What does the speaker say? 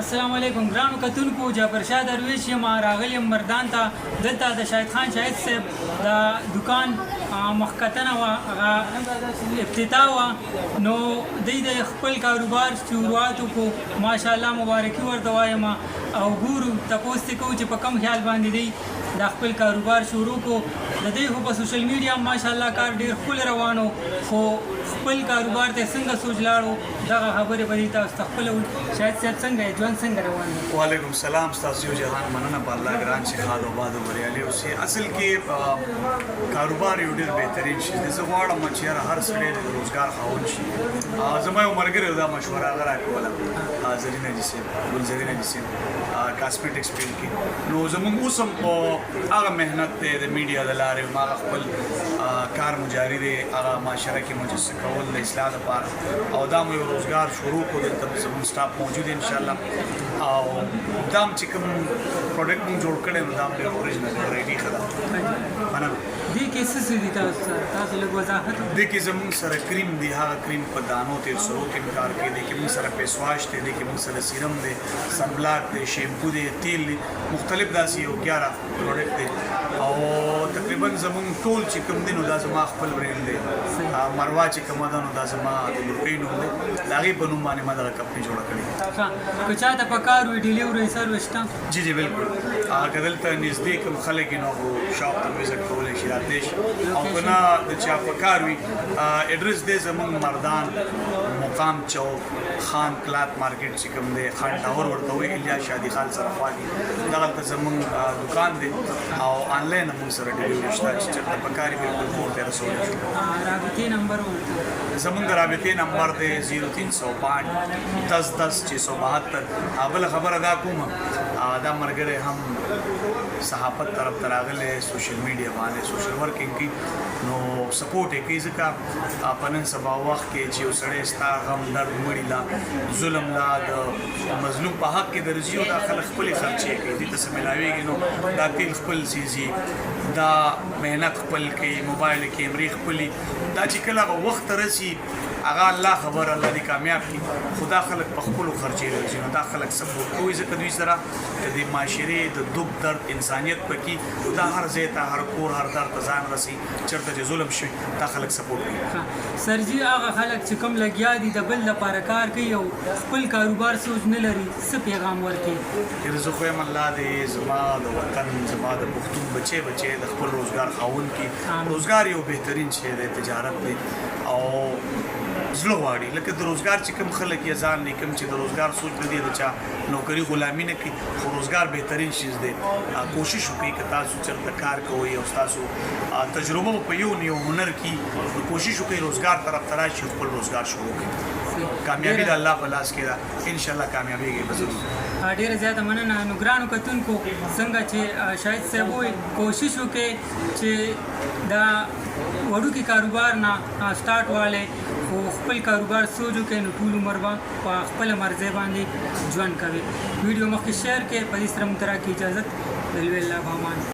السلام علیکم ګرانو کتونکو جعفر شاه درویش یم راغلی یم مردان ته دلته د شاهد خان شاهد صاحب د دکان مخکتنه وه هغه افتتاح وه نو دوی د خپل کاروبار شروعات وکړو ماشاءالله مبارکي ورته وایم او ګورو تپوس ترې کوو چې په کم خیال باندې دی د خپل کاروبار شروع کړو د دوی خو په سوشل میډیا ماشاءالله کار ډېر ښکلی روان و خو خپل کاروبار ته څنګه سوچ لاړو دغه خبرې به دې تاسو ته خپله شاهد صاحب څنګه یې ژوند څنګه روان دی وعلیکم السلام ستاسو یو جهان مننه په الله ګران چې ښاد او باد او بریالي اوسي اصل کې کاروبار یو ډېر بهترین شي دی زه غواړم چې هر سړی د روزګار خاوند شي زما یو ملګری دا مشوره هغه راکوله زرینه جي صاحب ګل زرینه جي صاحب کاسمیټکس فیلډ کې نو زموږ اوس هم هغه محنت دی د میډیا د لارې هغه خپل کار مو جاري دی هغه معاشره کې مو چې کول د اصلاح لپاره او دا مو یو روزګار شروع کړو دلته زموږ سټاف موجود دی انشاءالله او دا چې کوم پروډکټ مو جوړ کړی نو دا هم ډېر اوریجنل ورایټي ښه ده مننه دې کې څه څه دي تاسو لږ وضاحت دې کې زموږ سره کریم دی هغه کریم په دانو تېر سرو کې کار کوي دې کې موږ سره فیس واش دی دې کې موږ سره سیرم دی سن بلاک دی شیمپو دی تیل دی مختلف داسې یو 11 پروډکټ دی او تقریبا زموږ ټول چې کوم دی نو دا زما خپل برینډ دی مروا چې کومه ده نو دا زما د ګروپۍ نوم دی د هغې په نوم باندې ما دغه کمپنۍ جوړه کړې که چاته په کار وي ډیلیوري سروس شته جی جی بالکل که دلته نږدې کوم خلک نو شاپ ته وزټ کولی شي راتلی شي او که نه د چا په کار وي اډرس دی زموږ مردان مقام چوک خان کلات مارکیټ چې کوم دی خان ټاور ورته وایي الیا شادي خان سره خوا کې دغلته زموږ دکان دی او آنلاین هم موږ سره ډیلیوري شته چې چېرته په کار وي بالکل کور ته رسولی شو رابطې نمبر ورته زموږ د رابطې نمبر دی 0305 10 10 672 بله خبره دا کومه دا ملګری هم صحافت طرف ته راغلی سوشل میډیا باندې سوشل ورکینګ کې نو سپورټ یې کوي ځکه په نن سبا وخت کې چې یو سړی ستا غم درد مړي لا ظلم لا د مظلوم په حق کې درځي او دا خلک خپلې خرچې کوي دې ته څه میلاویږي نو دا تیل خپل څیزي دا محنت خپل کوي موبایل کیمرې خپلې دا چې کله هغه وخت رسي هغه الله خبر الله دې کامیاب کړي خدا خلک په خپلو خرچې راځي نو دا خلک سپورټ کوي ځکه دوی سره د معاشرې د دُخ درد انسانیت پکې دا هر ځای ته هر کور هر در ته ځان رسي چېرته چې ظلم شي دا خلک سپورټ کوي سرجي هغه خلک چې کوم لګیا دي د بل لپاره کار کوي او خپل کاروبار سوچ نه لري څه پیغام ورکوي زه خو یم الله دې زما د وطن زما د پښتون بچی د خپل روزګار خاوند کړي روزګار یو بهترین شی دی تجارت دی او زړه غواړي لکه د روزګار چې کوم خلک یې ځان نه کوم چې د روزګار سوچ نه دی د چا نوکري غلامي نه کوي خو روزګار بهترین شیز دی کوشش وکړئ که تاسو چېرته کار کوئ او تاسو تجربه په یو هنر کې کوشش وکړئ روزګار طرف ته راشي خپل روزګار شروع کړئ کامیابی د الله په لاس کې ده انشاءالله کامیابیږي به ضرور ډېره زیاته مننه نو ګرانو کتونکو څنګه چې شاهد صاحب وایي کوشش وکړئ چې دا وړوکي کاروبار نه سٹارټ والے خو خپل کاروبار سوچ وکړئ نو ټول عمر به په خپله مرضۍ باندې ژوند کوي ویډیو مخکې شیر کړئ په دې سره مونږ ته راکړئ اجازت د لوی الله په امان